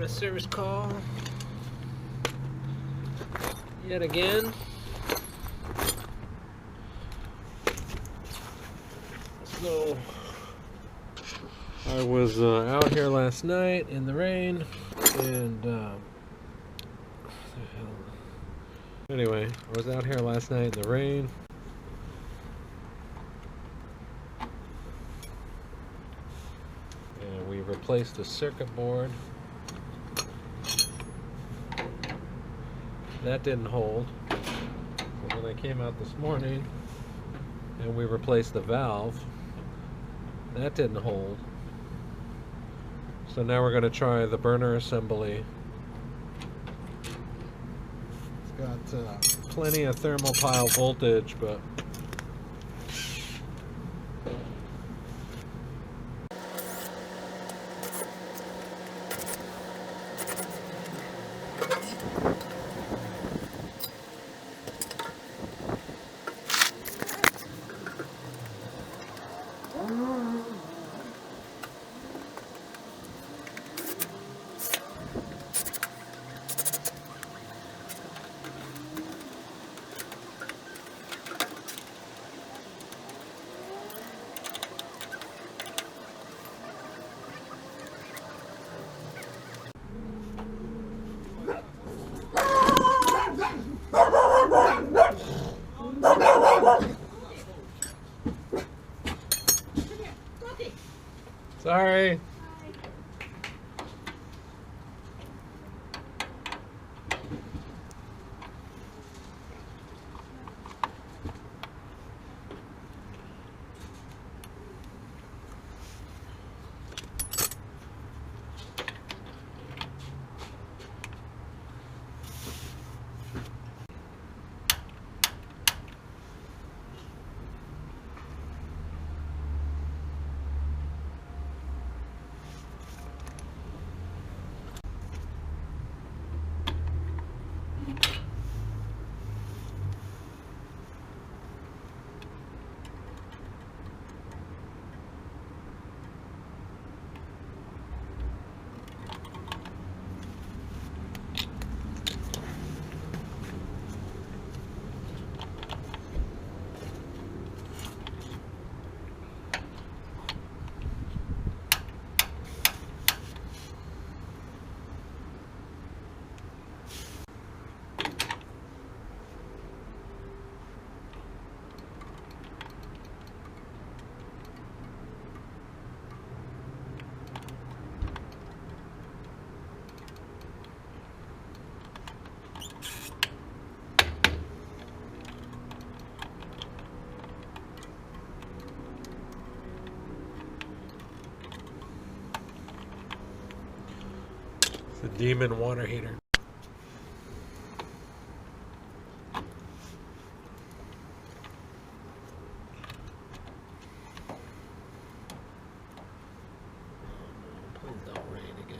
a service call yet again. So I was out here last night in the rain, and anyway, I was out here last night in the rain. And we replaced the circuit board. That didn't hold. So then I came out this morning and we replaced the valve. That didn't hold. So now we're going to try the burner assembly. It's got plenty of thermopile voltage, but sorry. The demon water heater. Please don't rain again.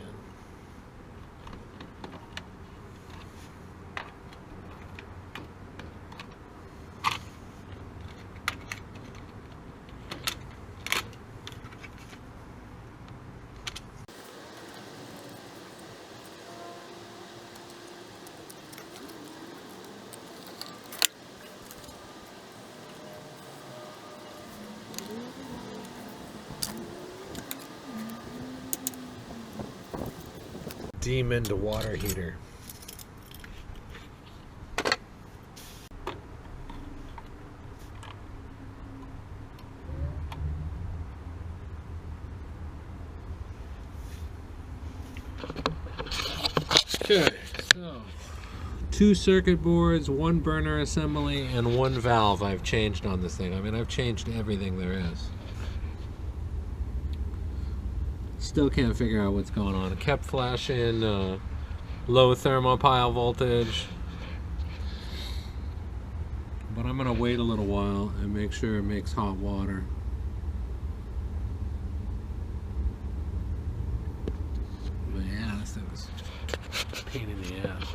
Demon water heater. Okay, so 2 circuit boards, 1 burner assembly, and 1 valve I've changed on this thing. I mean, I've changed everything there is. Still can't figure out what's going on. It kept flashing low thermopile voltage. But I'm going to wait a little while and make sure it makes hot water. But yeah, this thing is just a pain in the ass.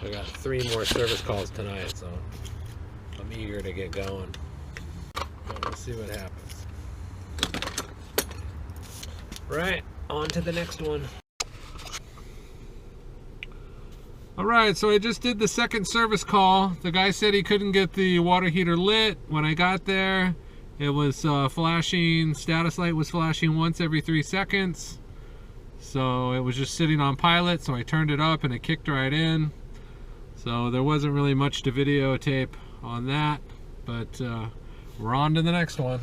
I got 3 more service calls tonight, so I'm eager to get going. But we'll see what happens. Right, on to the next one. Alright, so I just did the second service call. The guy said he couldn't get the water heater lit. When I got there, it was flashing, status light was flashing once every 3 seconds. So it was just sitting on pilot, so I turned it up and it kicked right in. So there wasn't really much to videotape on that, but we're on to the next one.